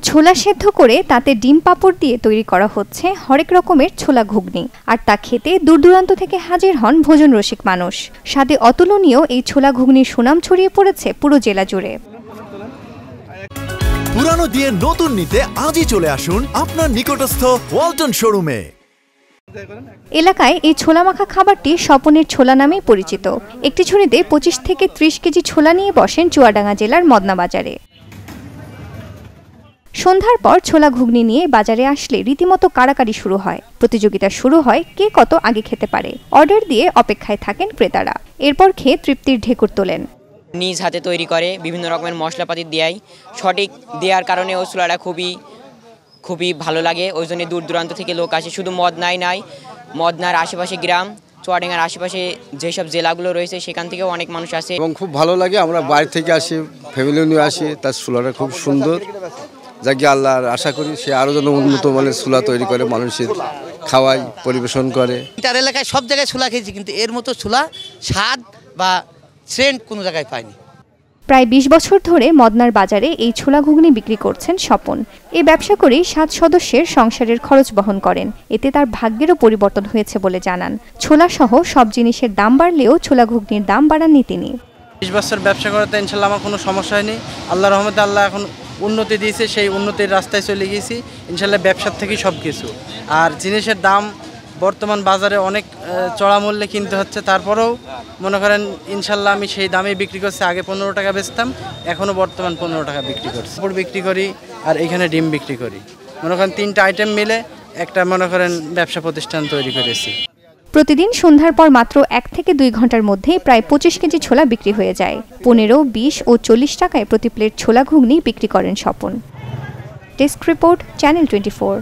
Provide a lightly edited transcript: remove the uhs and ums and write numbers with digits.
ছোলা সেদ্ধ করে তাতে ডিম পাঁপড় দিয়ে তৈরি করা হচ্ছে হরেক রকমের ছোলা ঘুগনি। আর তা খেতে দূরদূরান্ত থেকে হাজির হন ভোজন রসিক মানুষ। স্বাদে অতুলনীয় এই ছোলা ঘুগনির সুনাম ছড়িয়ে পড়েছে পুরো জেলা জুড়ে। পুরানো দিয়ে নতুন নিতে আজই চলে আসুন আপনার নিকটস্থ ওয়ালটন শোরুমে। এলাকায় এই ছোলা মাখা খাবারটি স্বপনের ছোলা নামেই পরিচিত। একটি ঝুড়িতে 25 থেকে 30 কেজি ছোলা নিয়ে বসেন চুয়াডাঙ্গা জেলার মদনা বাজারে। সন্ধ্যার পর ছোলা ঘুগনি নিয়ে বাজারে আসলে রীতিমতো কাড়াকাড়ি শুরু হয়। প্রতিযোগিতা শুরু হয় কে কত আগে খেতে পারে। অর্ডার দিয়ে অপেক্ষায় থাকেন ক্রেতারা। এরপর খেয়ে তৃপ্তির ঢেকুর তোলেন। নিজ হাতে তৈরি করে বিভিন্ন রকমের মশলাপাতি দেয়, সঠিক দেওয়ার কারণে ওই ছোলাটা খুবই ভালো লাগে। ওই জন্য দূর দূরান্ত থেকে লোক আসে। শুধু মদনার আশেপাশে গ্রাম, চুয়াডাঙ্গার আশেপাশে যেসব জেলাগুলো রয়েছে সেখান থেকেও অনেক মানুষ আসে এবং খুব ভালো লাগে। আমরা বাইরে থেকে আসি, ফ্যামিলি নিয়ে আসি, তার ছোলাটা খুব সুন্দর। যাকে আল্লাহর আশা করি সে আরও যেন উন্নত মানের ছোলা তৈরি করে মানুষের খাওয়াই পরিবেশন করে। তার এলাকায় সব জায়গায় ছোলা খেয়েছি, কিন্তু এর মতো ছোলা স্বাদ বা সেন্ট কোনো জায়গায় পাইনি। প্রায় 20 বছর ধরে মদনার বাজারে এই ছোলা ঘুগনি বিক্রি করছেন স্বপন। এই ব্যবসা করেই 7 সদস্যের সংসারের খরচ বহন করেন। এতে তার ভাগ্যেরও পরিবর্তন হয়েছে বলে জানান। ছোলা সহ সব জিনিসের দাম বাড়লেও ছোলা ঘুগনির দাম বাড়াননি তিনি। 20 বছর ব্যবসা করতে ইনশাল্লাহ আমার কোনো সমস্যা হয়নি। আল্লাহর রহমতে আল্লাহ এখন উন্নতি দিয়েছে, সেই উন্নতির রাস্তায় চলে গিয়েছি ইনশাল্লাহ। ব্যবসার থেকেই সব কিছু। আর জিনিসের দাম বর্তমান বাজারে অনেক চড়া মূল্যে কিনতে হচ্ছে, তারপরেও মনে করেন ইনশাল্লাহ আমি সেই দামে বিক্রি করছি। আগে 15 টাকা বেচতাম, এখনও বর্তমান 15 টাকা বিক্রি করছি। কাপড় বিক্রি করি আর এখানে ডিম বিক্রি করি। মনে করেন 3টা আইটেম মিলে একটা মনে করেন ব্যবসা প্রতিষ্ঠান তৈরি করেছি। প্রতিদিন সন্ধ্যার পর মাত্র 1 থেকে 2 ঘন্টার মধ্যে প্রায় 25 কেজি ছোলা বিক্রি হয়ে যায়। 15, 20 ও 40 টাকায় প্রতি প্লেট ছোলা ঘুগনি বিক্রি করেন স্বপন। Desk report, channel 24।